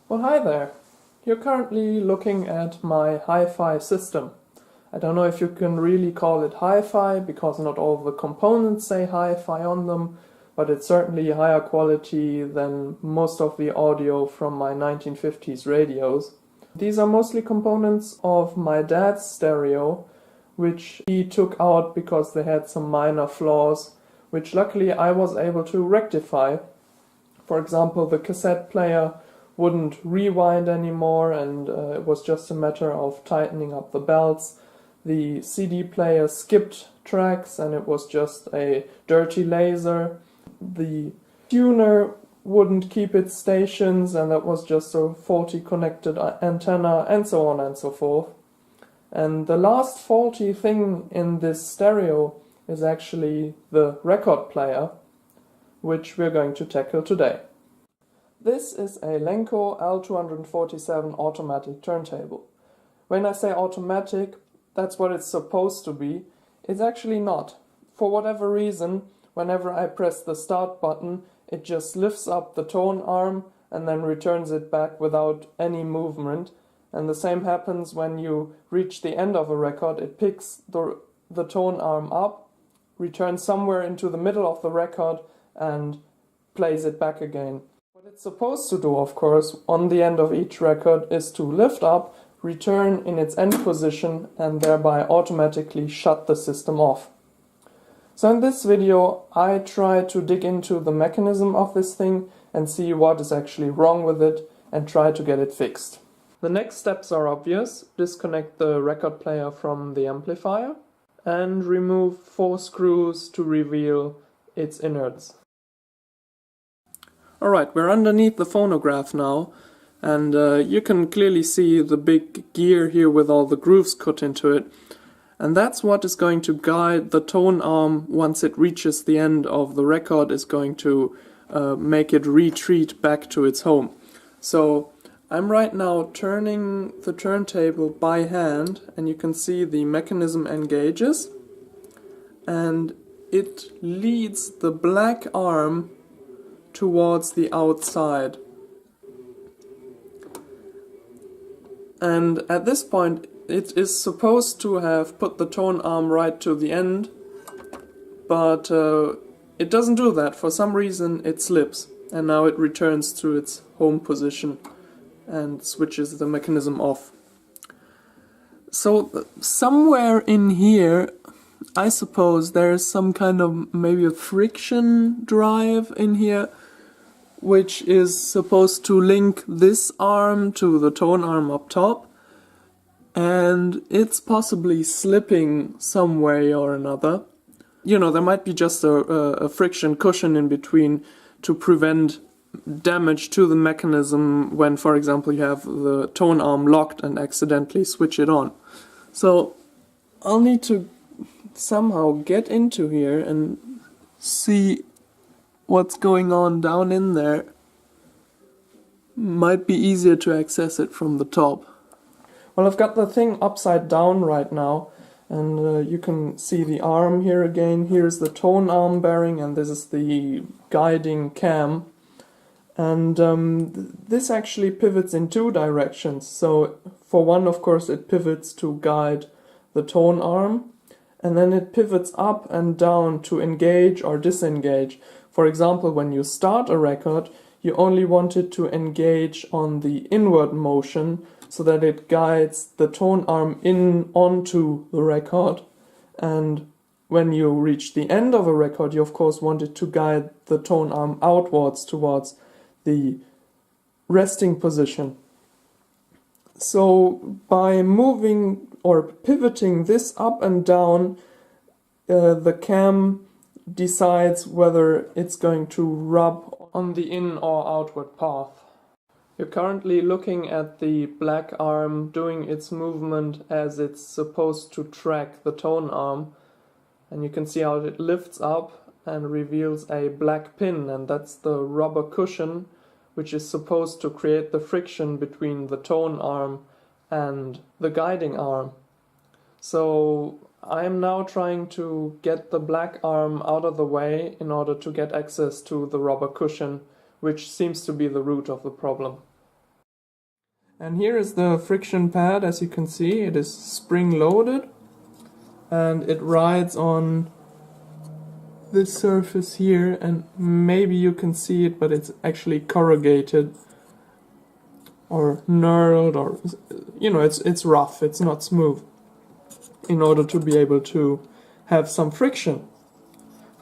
Well, hi there. You're currently looking at my hi-fi system. I don't know if you can really call it hi-fi because not all of the components say hi-fi on them, but it's certainly higher quality than most of the audio from my 1950s radios. These are mostly components of my dad's stereo, which he took out because they had some minor flaws, which luckily I was able to rectify. For example, the cassette player wouldn't rewind anymore, and it was just a matter of tightening up the belts. The CD player skipped tracks and it was just a dirty laser. The tuner wouldn't keep its stations and that was just a faulty connected antenna, and so on and so forth. And the last faulty thing in this stereo is actually the record player, which we're going to tackle today. This is a Lenco L247 automatic turntable. When I say automatic, that's what it's supposed to be. It's actually not. For whatever reason, whenever I press the start button, it just lifts up the tone arm and then returns it back without any movement. And the same happens when you reach the end of a record. It picks the tone arm up, returns somewhere into the middle of the record, and plays it back again. What it's supposed to do, of course, on the end of each record is to lift up, return in its end position, and thereby automatically shut the system off. So in this video I try to dig into the mechanism of this thing and see what is actually wrong with it and try to get it fixed. The next steps are obvious. Disconnect the record player from the amplifier and remove 4 screws to reveal its innards. Alright, we're underneath the phonograph now, and you can clearly see the big gear here with all the grooves cut into it. And that's what is going to guide the tone arm once it reaches the end of the record, is going to make it retreat back to its home. So I'm right now turning the turntable by hand, and you can see the mechanism engages, and it leads the black arm towards the outside. And at this point it is supposed to have put the tone arm right to the end, but it doesn't do that. For some reason it slips, and now it returns to its home position and switches the mechanism off. So somewhere in here, I suppose there is some kind of maybe a friction drive in here, which is supposed to link this arm to the tone arm up top, and it's possibly slipping some way or another. You know, there might be just a friction cushion in between to prevent damage to the mechanism when, for example, you have the tone arm locked and accidentally switch it on. So I'll need to somehow get into here and see what's going on down in there. Might be easier to access it from the top. Well, I've got the thing upside down right now, and you can see the arm here again. Here's the tone arm bearing, and this is the guiding cam. And this actually pivots in 2 directions. So for one, of course, it pivots to guide the tone arm, and then it pivots up and down to engage or disengage. For example, when you start a record, you only want it to engage on the inward motion so that it guides the tone arm in onto the record. And when you reach the end of a record, you of course want it to guide the tone arm outwards towards the resting position. So by moving or pivoting this up and down, the cam decides whether it's going to rub on the in or outward path. You're currently looking at the black arm doing its movement as it's supposed to track the tone arm, and you can see how it lifts up and reveals a black pin, and that's the rubber cushion which is supposed to create the friction between the tone arm and the guiding arm. So I am now trying to get the black arm out of the way in order to get access to the rubber cushion, which seems to be the root of the problem. And here is the friction pad. As you can see, it is spring loaded and it rides on this surface here, and maybe you can see it, but it's actually corrugated or knurled, or it's rough, it's not smooth, in order to be able to have some friction.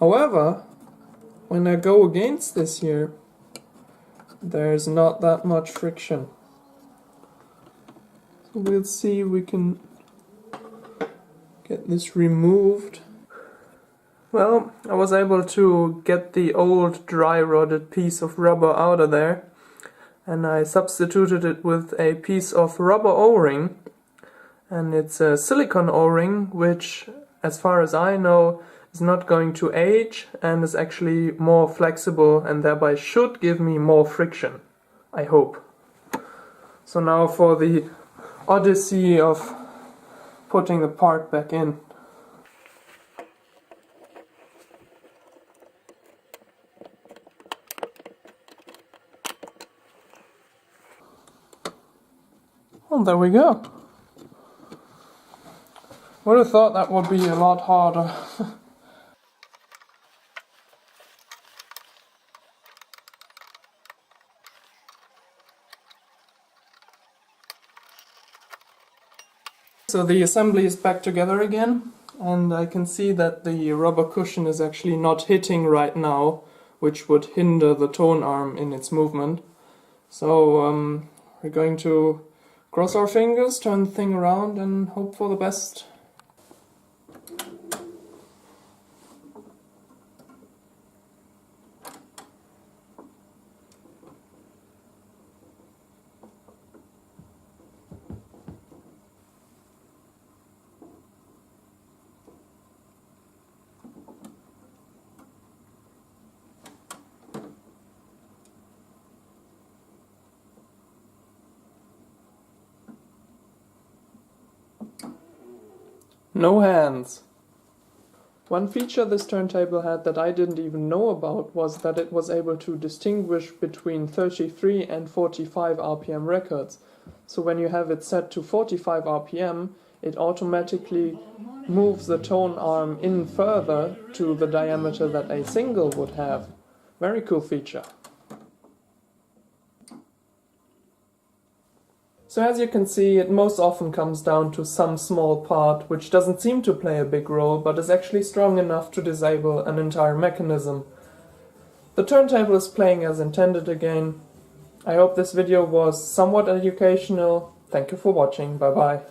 However, when I go against this here, there's not that much friction. So we'll see if we can get this removed. Well, I was able to get the old dry rotted piece of rubber out of there, and I substituted it with a piece of rubber O-ring, and it's a silicone O-ring which, as far as I know, is not going to age and is actually more flexible and thereby should give me more friction, I hope. So now for the odyssey of putting the part back in. Well, there we go. Would have thought that would be a lot harder. So the assembly is back together again, and I can see that the rubber cushion is actually not hitting right now, which would hinder the tone arm in its movement. So we're going to cross our fingers, turn the thing around and hope for the best. No hands. One feature this turntable had that I didn't even know about was that it was able to distinguish between 33 and 45 RPM records. So when you have it set to 45 RPM, it automatically moves the tone arm in further to the diameter that a single would have. Very cool feature. So as you can see, it most often comes down to some small part which doesn't seem to play a big role, but is actually strong enough to disable an entire mechanism. The turntable is playing as intended again. I hope this video was somewhat educational. Thank you for watching. Bye bye.